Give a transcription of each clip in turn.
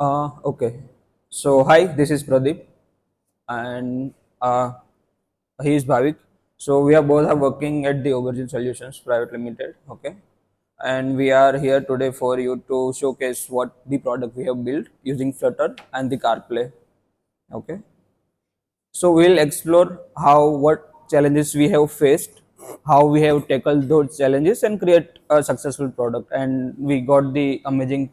Okay. So, hi, this is Pradip, and he is Bhavik. So, we are both are working at the Aubergine Solutions Private Limited. Okay, and we are here today for you to showcase what the product we have built using Flutter and the CarPlay. Okay, so we'll explore how what challenges we have faced, how we have tackled those challenges, and create a successful product. And we got the amazing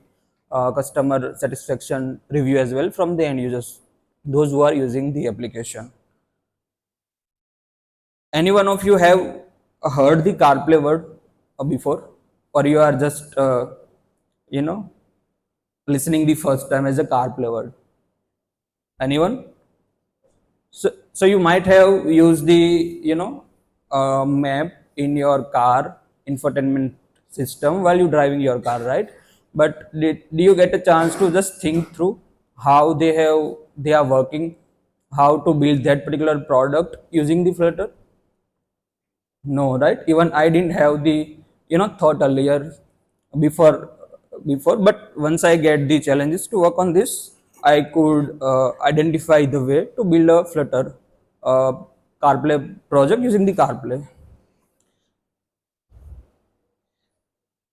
customer satisfaction review as well from the end users, those who are using the application. Any one of you have heard the CarPlay word before, or you are just you know listening the first time as a CarPlay word? Anyone? So you might have used the map in your car infotainment system while you driving your car, right? But do you get a chance to just think through how they are working, how to build that particular product using the Flutter? No, right? Even I didn't have the thought earlier before but once I get the challenges to work on this, I could identify the way to build a Flutter uh, CarPlay project using the CarPlay.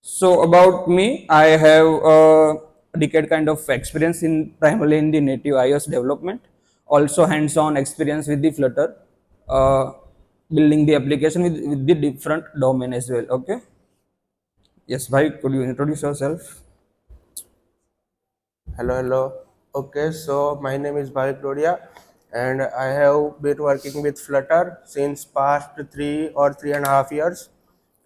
So about me, I have a decade kind of experience in primarily in the native iOS development, also hands-on experience with the Flutter, uh, building the application with the different domain as well. Okay. Yes, bhai, could you introduce yourself? Hello. Okay, so my name is Bhavik Dodia, and I have been working with Flutter since past 3 or 3.5 years,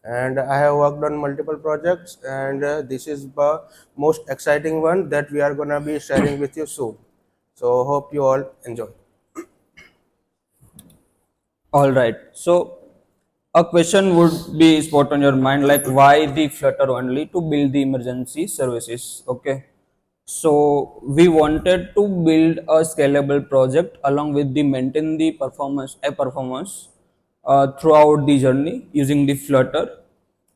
and I have worked on multiple projects, and this is the most exciting one that we are gonna be sharing with you soon. So hope you all enjoy. All right. So a question would be spot on your mind, like why the Flutter only to build the emergency services? Okay. So we wanted to build a scalable project along with the maintain the performance, app performance throughout the journey using the Flutter,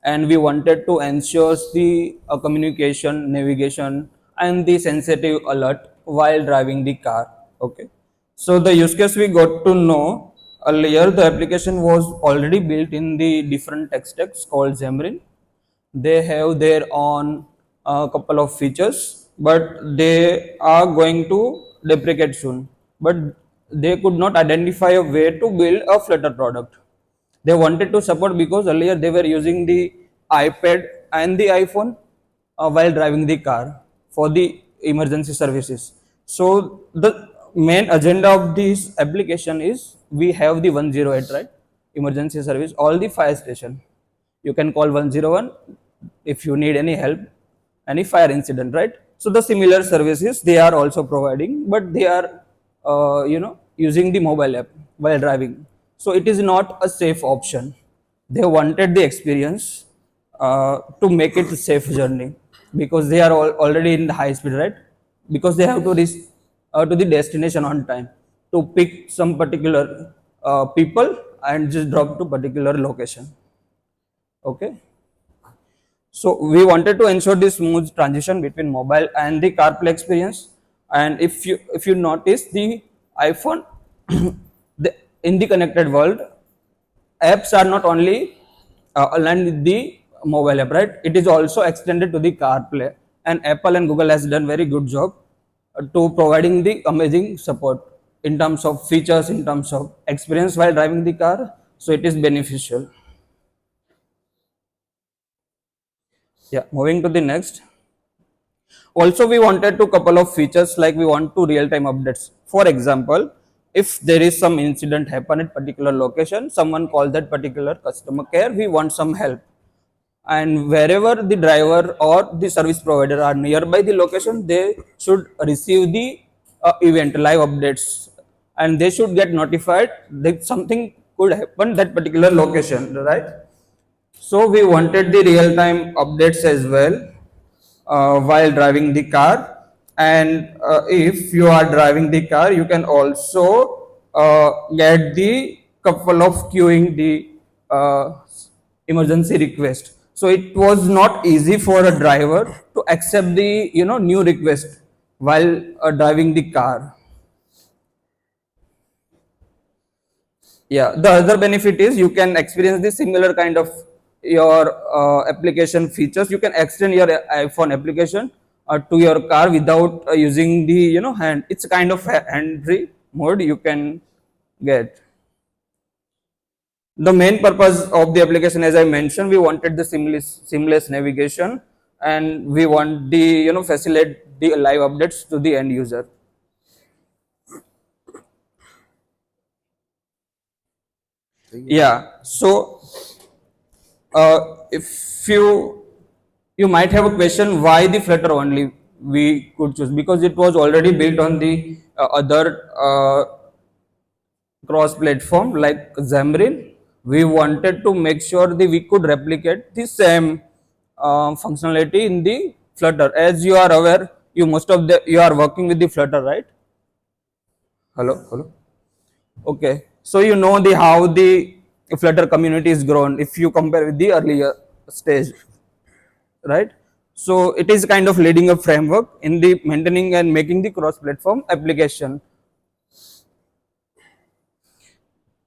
and we wanted to ensure the communication, navigation, and the sensitive alert while driving the car. Okay. So the use case we got to know earlier, the application was already built in the different tech stacks called Xamarin. They have their own couple of features, but they are going to deprecate soon. But they could not identify a way to build a Flutter product. They wanted to support because earlier they were using the iPad and the iPhone while driving the car for the emergency services. So the main agenda of this application is we have the 108, right, emergency service, all the fire station. You can call 101 if you need any help, any fire incident, right? So the similar services they are also providing, but they are using the mobile app while driving. So it is not a safe option. They wanted the experience to make it a safe journey because they are already in the high speed, right? Because they have to reach to the destination on time to pick some particular people and just drop to particular location. Okay. So we wanted to ensure this smooth transition between mobile and the CarPlay experience. And if you notice the iPhone, in the connected world, apps are not only aligned with the mobile app, right? It is also extended to the CarPlay, and Apple and Google has done very good job to providing the amazing support in terms of features, in terms of experience while driving the car. So it is beneficial. Yeah, moving to the next. Also, we wanted to couple of features like we want to real-time updates. For example, if there is some incident happen at particular location, someone call that particular customer care, we want some help. And wherever the driver or the service provider are nearby the location, they should receive the event live updates, and they should get notified that something could happen that particular location, right? So we wanted the real-time updates as well while driving the car. And if you are driving the car, you can also get the couple of queuing the emergency request. So it was not easy for a driver to accept the new request while driving the car. Yeah, the other benefit is you can experience the similar kind of your application features. You can extend your iPhone application to your car without using the hand. It's kind of a hand-free mode you can get. The main purpose of the application, as I mentioned, we wanted the seamless navigation, and we want the facilitate the live updates to the end user. Yeah, so if you might have a question why the Flutter only we could choose, because it was already built on the other cross platform like Xamarin. We wanted to make sure that we could replicate the same functionality in the Flutter. As you are aware, you are working with the Flutter, right? Hello. Okay, so you know the how the Flutter community is grown if you compare with the earlier stage, right? So it is kind of leading a framework in the maintaining and making the cross-platform application.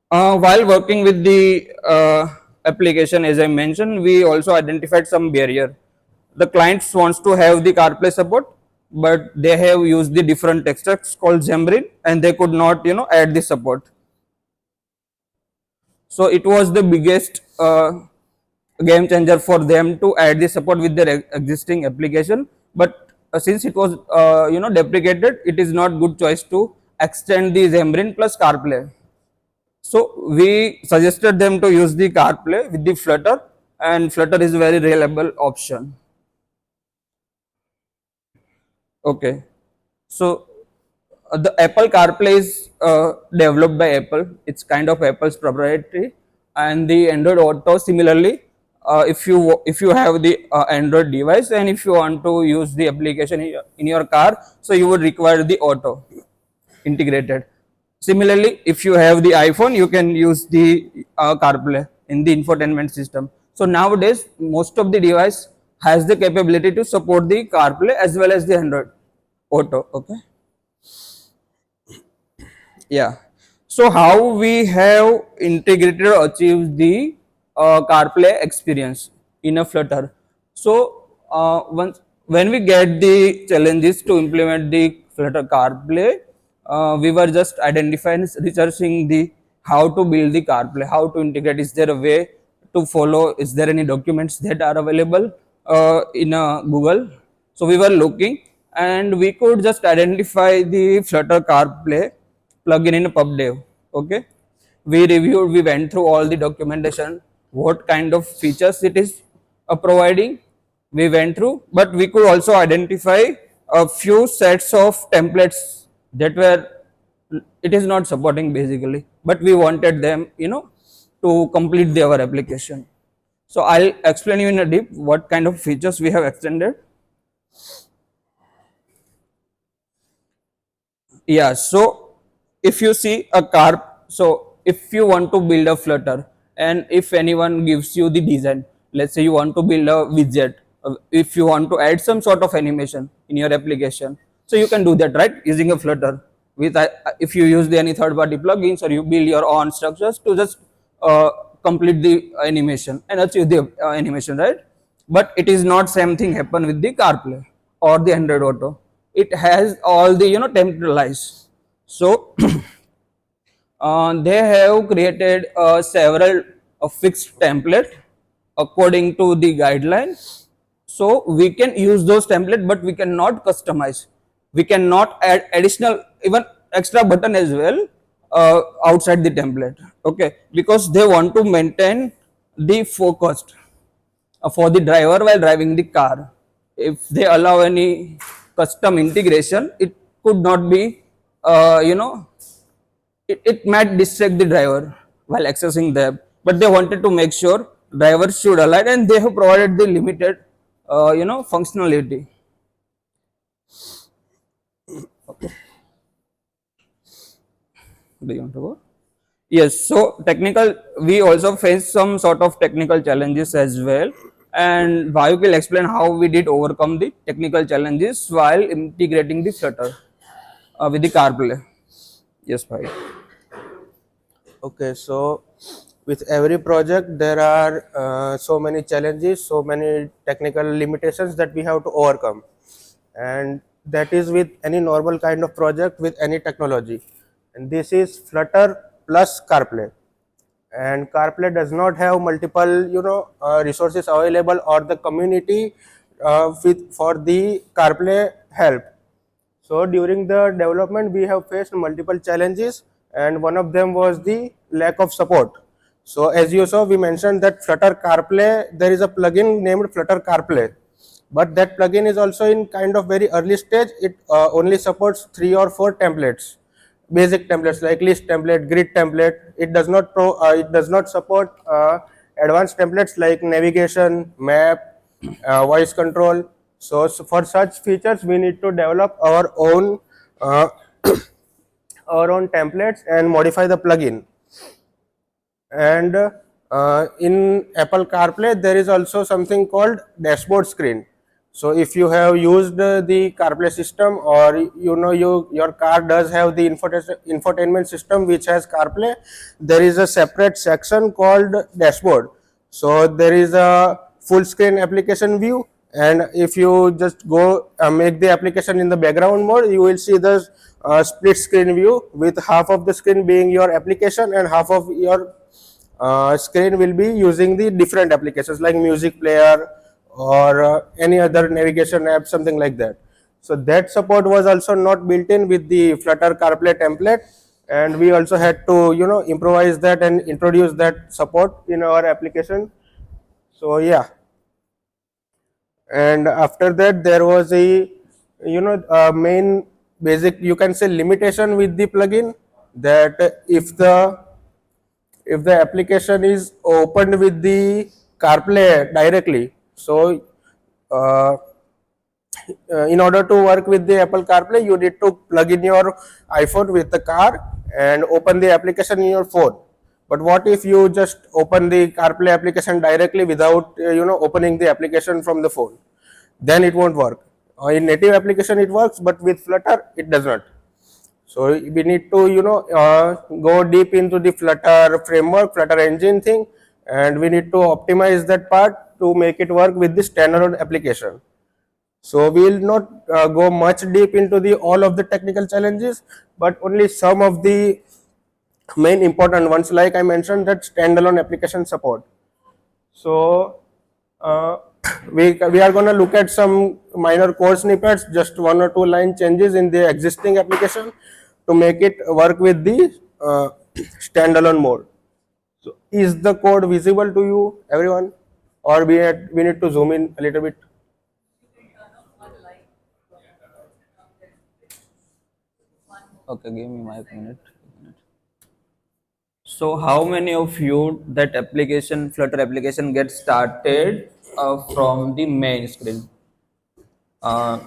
While working with the application, as I mentioned, we also identified some barrier. The clients wants to have the CarPlay support, but they have used the different tech stacks called Xamarin, and they could not, add the support. So it was the biggest game changer for them to add the support with their existing application. But since it was, deprecated, it is not good choice to extend the Xamarin plus CarPlay. So we suggested them to use the CarPlay with the Flutter, and Flutter is a very reliable option. Okay, so the Apple CarPlay is developed by Apple. It's kind of Apple's proprietary, and the Android Auto similarly. If you have the Android device and if you want to use the application in your car, so you would require the Auto integrated. Similarly, if you have the iPhone, you can use the CarPlay in the infotainment system. So nowadays, most of the device has the capability to support the CarPlay as well as the Android Auto. Okay. Yeah. So how we have integrated or achieved the CarPlay experience in a Flutter. So once when we get the challenges to implement the Flutter CarPlay, we were just identifying, researching the how to build the CarPlay, how to integrate. Is there a way to follow? Is there any documents that are available in Google? So we were looking, and we could just identify the Flutter CarPlay plugin in PubDev. Okay, we reviewed, we went through all the documentation, what kind of features it is providing. We went through, but we could also identify a few sets of templates that were it is not supporting basically, but we wanted them, to complete their application. So I'll explain you in a deep what kind of features we have extended. Yeah, so if you see a car, so if you want to build a Flutter, and if anyone gives you the design, let's say you want to build a widget, if you want to add some sort of animation in your application, so you can do that, right, using a Flutter. With if you use any third-party plugins or you build your own structures to just uh, complete the animation and achieve the animation, right? But it is not same thing happen with the CarPlay or the Android Auto. It has all the temporalized. So they have created several fixed template according to the guidelines. So we can use those template, but we cannot customize. We cannot add additional even extra button as well outside the template. Okay, because they want to maintain the focus for the driver while driving the car. If they allow any custom integration, it could not be, it might distract the driver while accessing the app. But they wanted to make sure drivers should align, and they have provided the limited, functionality. Do you want to go? Yes, so technical, we also face some sort of technical challenges as well, and Bhavik will explain how we did overcome the technical challenges while integrating the Flutter with the CarPlay. Yes, Bhavik. Okay, so with every project there are so many challenges, so many technical limitations that we have to overcome, and that is with any normal kind of project with any technology. And this is Flutter plus CarPlay. And CarPlay does not have multiple resources available or the community with for the CarPlay help. So during the development, we have faced multiple challenges, and one of them was the lack of support. So as you saw, we mentioned that Flutter CarPlay, there is a plugin named Flutter CarPlay, but that plugin is also in kind of very early stage. It only supports 3 or 4 templates, basic templates like list template, grid template. It does not support advanced templates like navigation, map, voice control. So for such features, we need to develop uh, our own templates and modify the plugin. And in Apple CarPlay, there is also something called dashboard screen. So if you have used the CarPlay system, or your car does have the infotainment system which has CarPlay, there is a separate section called dashboard. So there is a full screen application view, and if you just go make the application in the background mode, you will see the split screen view with half of the screen being your application and half of your screen will be using the different applications like music player or any other navigation app, something like that. So that support was also not built in with the Flutter CarPlay template, and we also had to improvise that and introduce that support in our application. So yeah, and after that there was a main basic, you can say, limitation with the plugin, that if the application is opened with the CarPlay directly, so uh, in order to work with the Apple CarPlay, you need to plug in your iPhone with the car and open the application in your phone. But what if you just open the CarPlay application directly without opening the application from the phone? Then it won't work. In native application it works, but with Flutter it does not. So we need to go deep into the Flutter framework, Flutter engine thing, and we need to optimize that part to make it work with the standalone application. So we will not go much deep into the all of the technical challenges, but only some of the main important ones, like I mentioned, that standalone application support. So uh, we are going to look at some minor code snippets, just 1 or 2 line changes in the existing application to make it work with the standalone mode. So is the code visible to you, everyone, or we need to zoom in a little bit? Okay, give me my minute. So, how many of you that application Flutter application gets started from the main screen? Uh,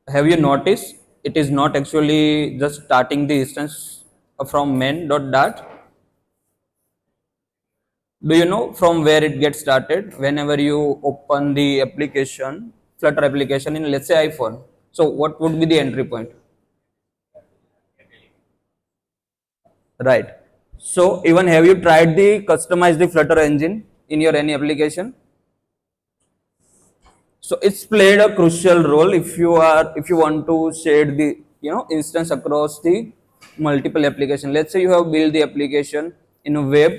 have you noticed it is not actually just starting the instance from main.dart? Do you know from where it gets started? Whenever you open the application, Flutter application in, let's say, iPhone. So, what would be the entry point? Right. So, even have you tried the customize the Flutter engine in your any application? So it's played a crucial role if you want to share the instance across the multiple application. Let's say you have built the application in a web,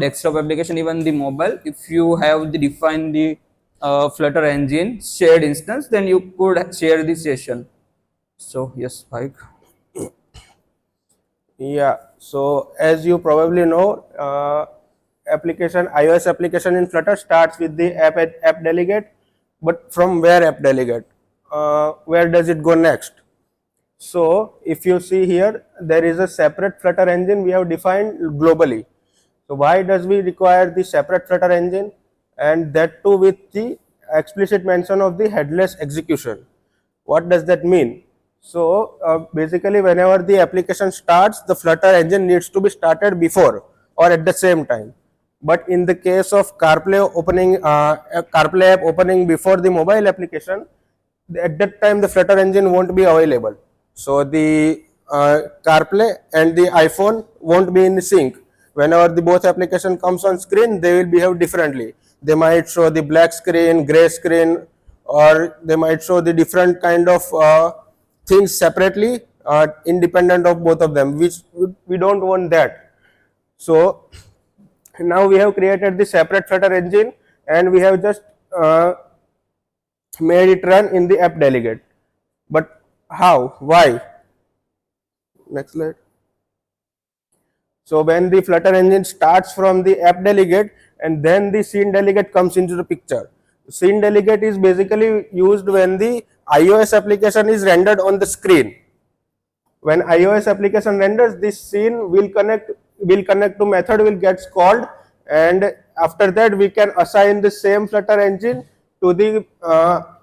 desktop application, even the mobile. If you have the define the Flutter engine shared instance, then you could share the session. So yes, Mike. Yeah. So as you probably know, iOS application in Flutter starts with the app delegate, but from where app delegate? Where does it go next? So if you see here, there is a separate Flutter engine we have defined globally. So why does we require the separate Flutter engine, and that too with the explicit mention of the headless execution? What does that mean? So basically, whenever the application starts, the Flutter engine needs to be started before or at the same time. But in the case of CarPlay app opening before the mobile application, at that time the Flutter engine won't be available. So the CarPlay and the iPhone won't be in sync. Whenever the both application comes on screen, they will behave differently. They might show the black screen, gray screen, or they might show the different kind of things separately, independent of both of them, which we don't want that. So now we have created the separate Flutter engine, and we have just made it run in the app delegate. But how? Why? Next slide. So when the Flutter engine starts from the app delegate, and then the scene delegate comes into the picture. Scene delegate is basically used when the iOS application is rendered on the screen. When iOS application renders, this scene will connect to method will gets called, and after that we can assign the same Flutter engine to the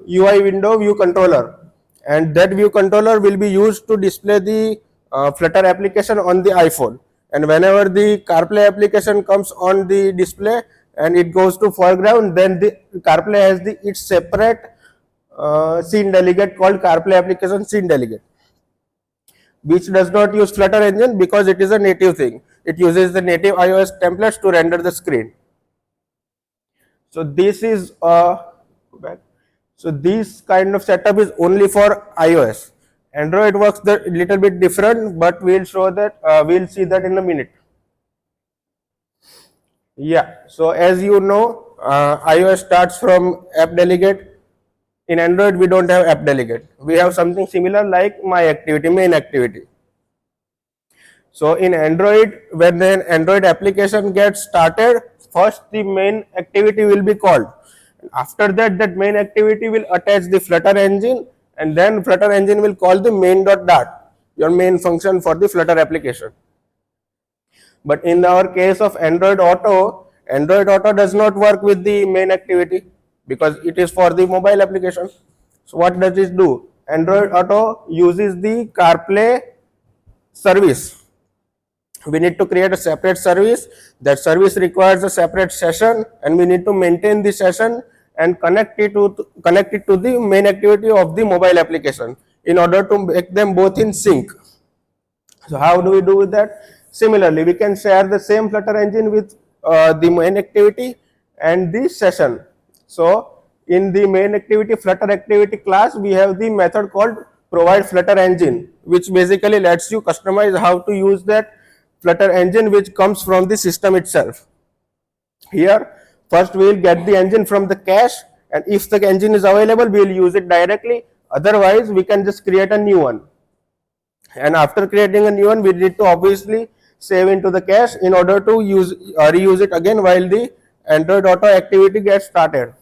UI window view controller, and that view controller will be used to display the Flutter application on the iPhone. And whenever the CarPlay application comes on the display and it goes to foreground, then the CarPlay has its separate scene delegate called CarPlay application scene delegate, which does not use Flutter engine because it is a native thing. It uses the native iOS templates to render the screen. So this is so this kind of setup is only for iOS. Android works a little bit different, but we'll show that we'll see that in a minute. Yeah, so as you know, iOS starts from app delegate. In Android, we don't have app delegate. We have something similar like my activity, main activity. So in Android, when an Android application gets started, first the main activity will be called. After that, that main activity will attach the Flutter engine, and then Flutter engine will call the main.dart, your main function for the Flutter application. But in our case of Android Auto does not work with the main activity because it is for the mobile application. So what does it do? Android Auto uses the CarPlay service. We need to create a separate service. That service requires a separate session, and we need to maintain the session and connect it to the main activity of the mobile application in order to make them both in sync. So how do we do with that? Similarly, we can share the same Flutter engine with the main activity and the session. So in the main activity Flutter activity class, we have the method called provide Flutter engine, which basically lets you customize how to use that Flutter engine which comes from the system itself. Here, first we will get the engine from the cache, and if the engine is available, we will use it directly. Otherwise, we can just create a new one. And after creating a new one, we need to obviously save into the cache in order to reuse it again while the Android Auto activity gets started.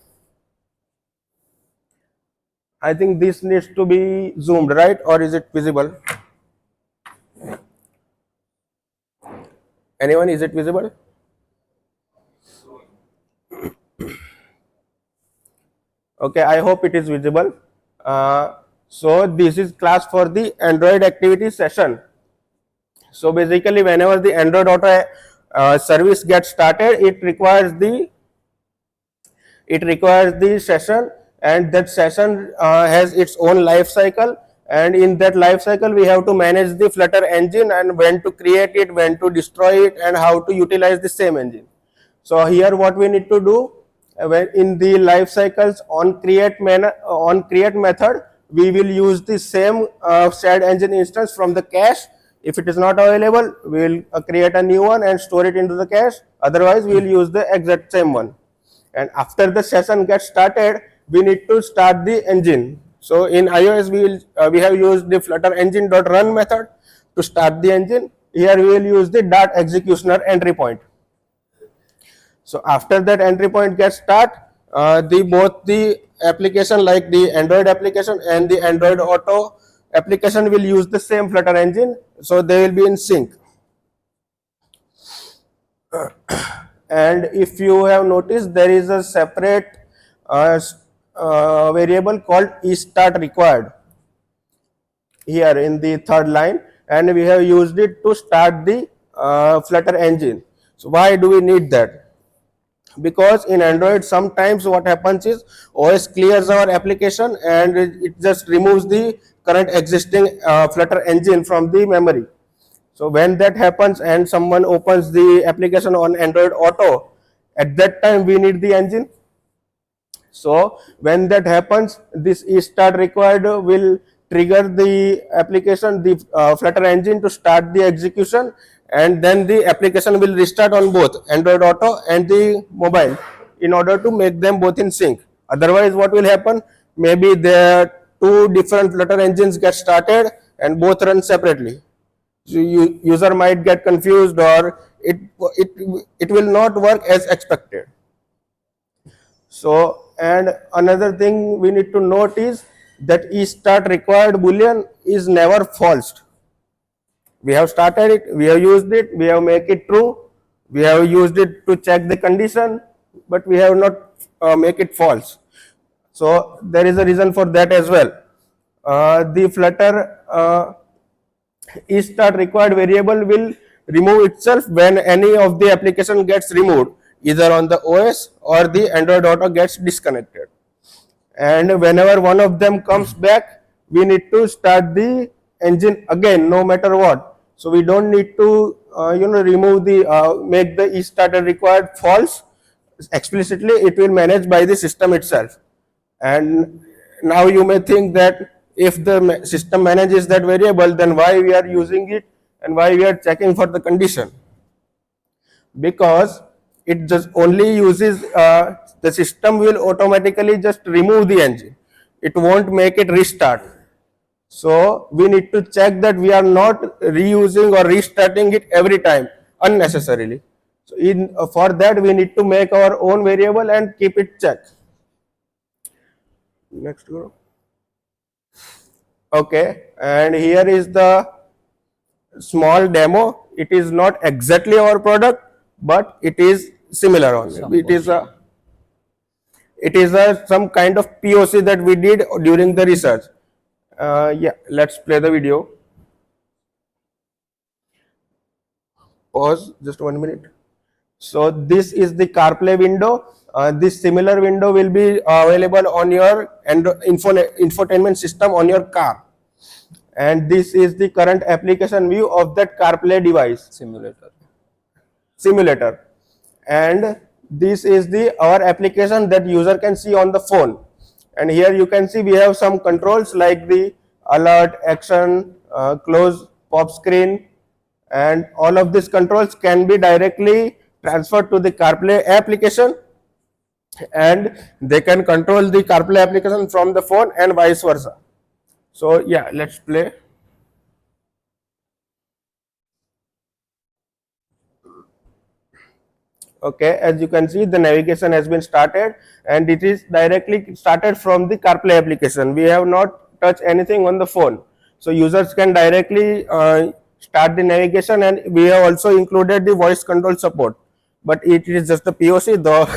I think this needs to be zoomed, right? Or is it visible? Anyone, is it visible? Okay, I hope it is visible. So this is class for the Android activity session. So basically, whenever the Android Auto service gets started, it requires the session, and that session has its own life cycle. And in that life cycle, we have to manage the Flutter engine and when to create it, when to destroy it, and how to utilize the same engine. So here, what we need to do when in the life cycles on create method, we will use the same shared engine instance from the cache. If it is not available, we will create a new one and store it into the cache. Otherwise, we will use the exact same one. And after the session gets started, we need to start the engine. So in iOS, we have used the Flutter engine.run method to start the engine. Here we will use the dart executioner entry point. So after that entry point gets start, both the application like the Android application and the Android Auto application will use the same Flutter engine, so they will be in sync. And if you have noticed, there is a separate variable called eStart required here in the third line, and we have used it to start the Flutter engine. So why do we need that? because in Android sometimes what happens is OS clears our application and it just removes the current existing Flutter engine from the memory. So when that happens and someone opens the application on Android Auto, at that time we need the engine. So when that happens, this start required will trigger the application, the Flutter engine to start the execution, and then the application will restart on both Android Auto and the mobile in order to make them both in sync. Otherwise, what will happen? Maybe the two different Flutter engines get started and both run separately. So user might get confused, or it it will not work as expected. So, and another thing we need to note is that start required boolean is never false. We have started it, we have used it, we have make it true, we have used it to check the condition, but we have not make it false. So there is a reason for that as well. The Flutter start required variable will remove itself when any of the application gets removed, either on the OS or the Android Auto gets disconnected. And whenever one of them comes back, we need to start the engine again, no matter what. So we don't need to remove the make the starter required false explicitly. It will manage by the system itself. And now you may think that if the system manages that variable, then why we are using it and why we are checking for the condition? Because it just only uses the system will automatically just remove the engine. It won't make it restart. So we need to check that we are not reusing or restarting it every time unnecessarily. So for that we need to make our own variable and keep it checked. Next go. Okay, and here is the small demo. It is not exactly our product, but it is similar only. It is a some kind of POC that we did during the research. Yeah, let's play the video. Pause just 1 minute. So this is the CarPlay window. This similar window will be available on your infotainment system on your car. And this is the current application view of that CarPlay device. Simulator. And this is the our application that user can see on the phone. And here you can see we have some controls like the alert, action, close, pop screen, and all of these controls can be directly transferred to the CarPlay application, and they can control the CarPlay application from the phone and vice versa. So yeah, let's play. Okay, as you can see, the navigation has been started and it is directly started from the CarPlay application. We have not touched anything on the phone. So users can directly start the navigation, and we have also included the voice control support. But it is just a POC, though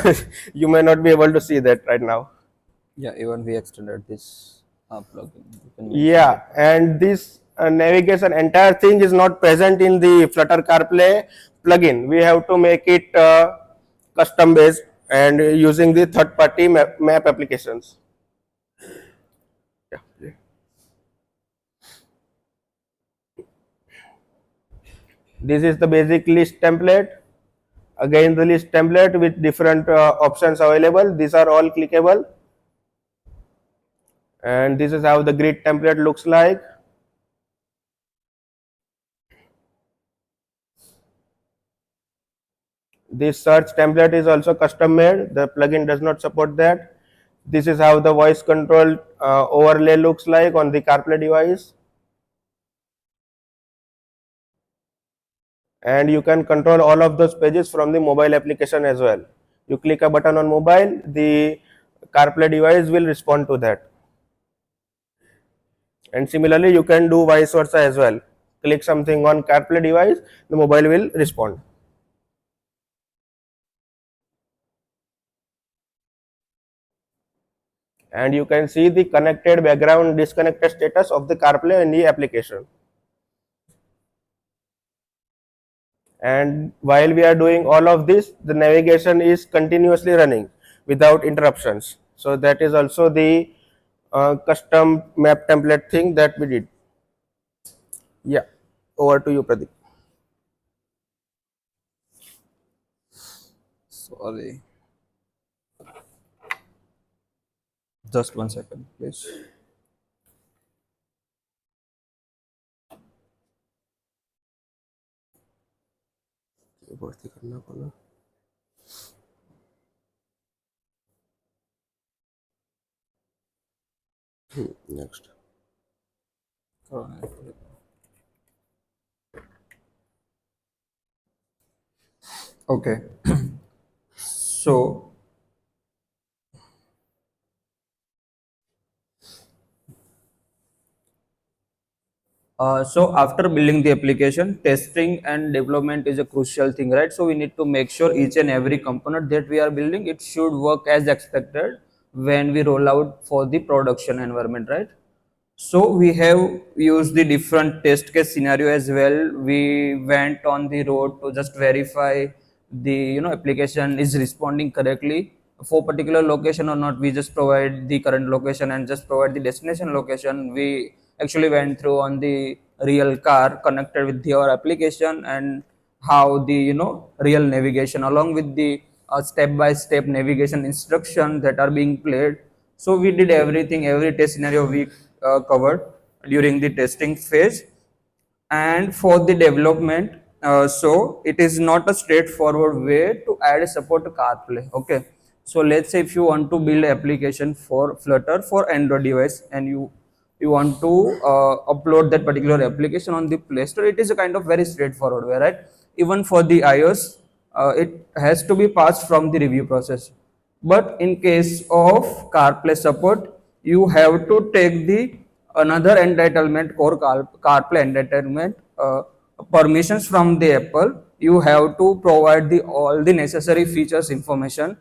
you may not be able to see that right now. Yeah, even we extended this plugin. Yeah, and this navigation entire thing is not present in the Flutter CarPlay plugin. We have to make it custom based and using the third party map applications. Yeah. This is the basic list template. Again, the list template with different options available. These are all clickable. And this is how the grid template looks like. This search template is also custom made. The plugin does not support that. This is how the voice control overlay looks like on the CarPlay device. And you can control all of those pages from the mobile application as well. You click a button on mobile, the CarPlay device will respond to that. And similarly, you can do vice versa as well. Click something on CarPlay device, the mobile will respond. And you can see the connected background disconnected status of the CarPlay in the application. and while we are doing all of this, the navigation is continuously running without interruptions. So that is also the custom map template thing that we did. Yeah, over to you, Pradeep. Sorry, just 1 second, please. भर्ती करना पड़ा। Next. Okay. So so after building the application, testing and development is a crucial thing, right? So we need to make sure each and every component that we are building, it should work as expected when we roll out for the production environment, right? So we have used the different test case scenario as well. We went on the road to just verify the application is responding correctly for particular location or not. We just provide the current location and just provide the destination location. We actually went through on the real car connected with your application, and how the real navigation along with the step by step navigation instruction that are being played. So we did everything, every test scenario we covered during the testing phase. And for the development, so it is not a straightforward way to add a support to CarPlay. Okay, so let's say if you want to build application for Flutter for Android device, and you want to upload that particular application on the Play Store, it is a kind of very straightforward way, right? Even for the iOS, it has to be passed from the review process. But in case of CarPlay support, you have to take the another entitlement, core CarPlay entitlement permissions from the Apple. You have to provide the all the necessary features information.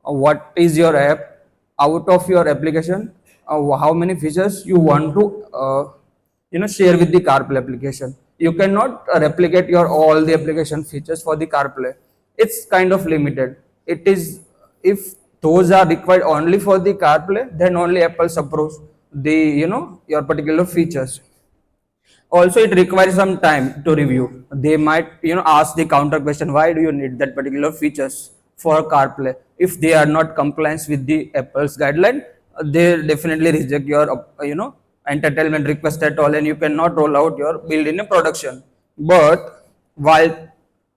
What is your app, out of your application, how many features you want to share with the CarPlay application. You cannot replicate your all the application features for the CarPlay. It's kind of limited. It is, if those are required only for the CarPlay, then only Apple approves the your particular features. Also, it requires some time to review. They might ask the counter question, why do you need that particular features for CarPlay? If they are not compliance with the Apple's guideline, they definitely reject your entitlement request at all, and you cannot roll out your build in a production. But while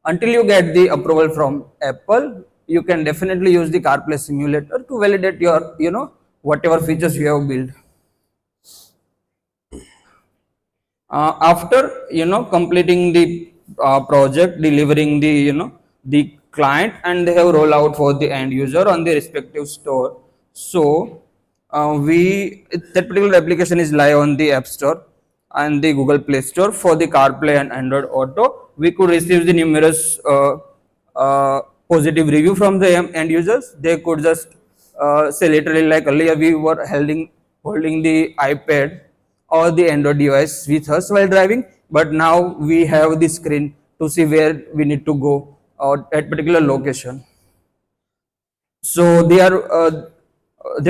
until you get the approval from Apple, you can definitely use the CarPlay simulator to validate your whatever features you have built. After completing the project, delivering the the client, and they have roll out for the end user on the respective store. So that particular application is live on the App Store and the Google Play Store for the CarPlay and Android Auto. We could receive the numerous positive review from the end users. They could just say literally, like earlier we were holding the iPad or the Android device with us while driving, but now we have the screen to see where we need to go or at particular location. So they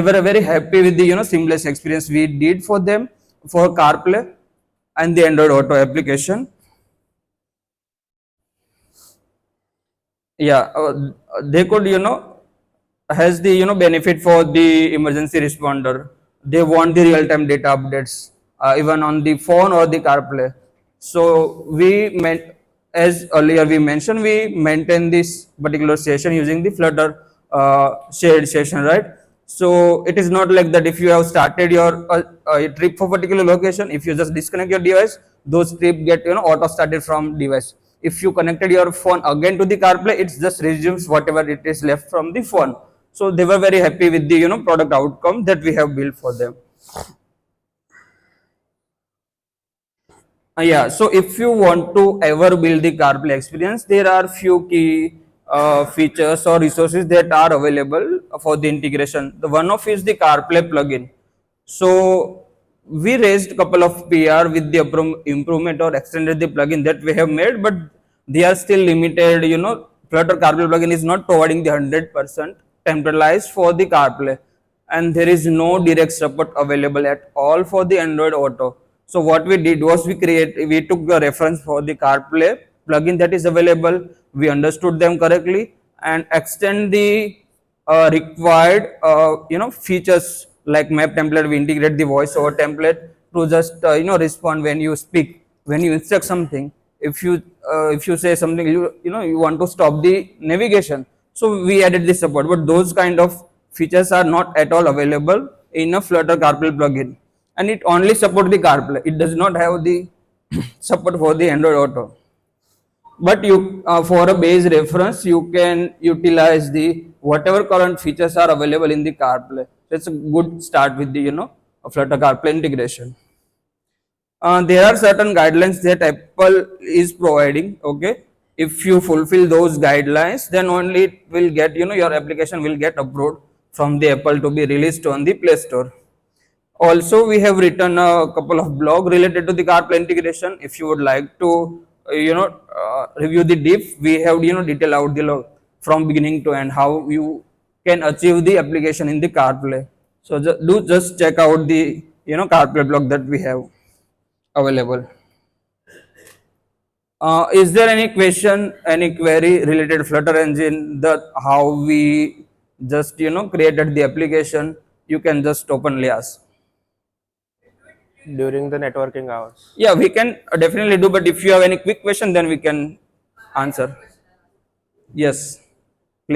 were very happy with the seamless experience we did for them for CarPlay and the Android Auto application. Yeah, they could has the benefit for the emergency responder. They want the real time data updates even on the phone or the CarPlay. So we meant, as earlier we mentioned, we maintain this particular session using the Flutter shared session, right? So it is not like that if you have started your trip for particular location, if you just disconnect your device, those trip get auto started from device. If you connected your phone again to the CarPlay, it just resumes whatever it is left from the phone. So they were very happy with the product outcome that we have built for them. Yeah, so if you want to ever build the CarPlay experience, there are few key features or resources that are available for the integration. The one of is the CarPlay plugin. So we raised a couple of PR with the improvement or extended the plugin that we have made, but they are still limited. Flutter CarPlay plugin is not providing the 100% temporalized for the CarPlay, and there is no direct support available at all for the Android Auto. So what we did was we took the reference for the CarPlay plugin that is available, we understood them correctly, and extend the required features like map template. We integrate the voice over template to just respond when you speak, when you instruct something. If you say something, you want to stop the navigation, so we added this support. But those kind of features are not at all available in a Flutter CarPlay plugin, and it only support the CarPlay. It does not have the support for the Android Auto. But you for a base reference, you can utilize the whatever current features are available in the CarPlay. That's a good start with the Flutter CarPlay integration. There are certain guidelines that Apple is providing. Okay, if you fulfill those guidelines, then only it will get, your application will get approved from the Apple to be released on the Play Store. Also, we have written a couple of blog related to the CarPlay integration. If you would like to, review the diff, we have, detail out the log from beginning to end, how you can achieve the application in the CarPlay. So do just check out the, CarPlay blog that we have available. Is there any question, any query related to Flutter engine, that how we just, created the application? You can just openly ask. during the networking hours. Yeah, we can definitely do, but if you have any quick question, then we can answer. Yes.